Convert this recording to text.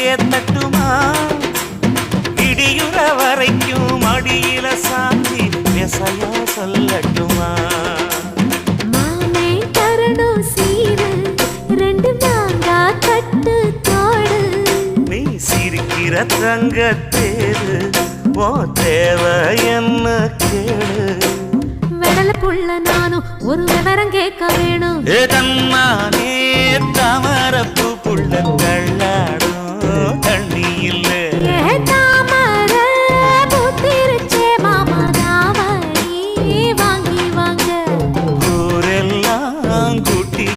தலைய தட்டுமா இடியுற வரைக்கும் அடியில சாந்தி விசையா சொல்லட்டுமா மாமே தரணும் சீரு ரெண்டு மாங்கா கட்டு தோடு நீ சிரிக்கிற தங்க தேரு ஓ தேவை என்ன கேளு வெடல புள்ள நானும் ஒரு விவரம் கேட்க வேணும் ஏ தன்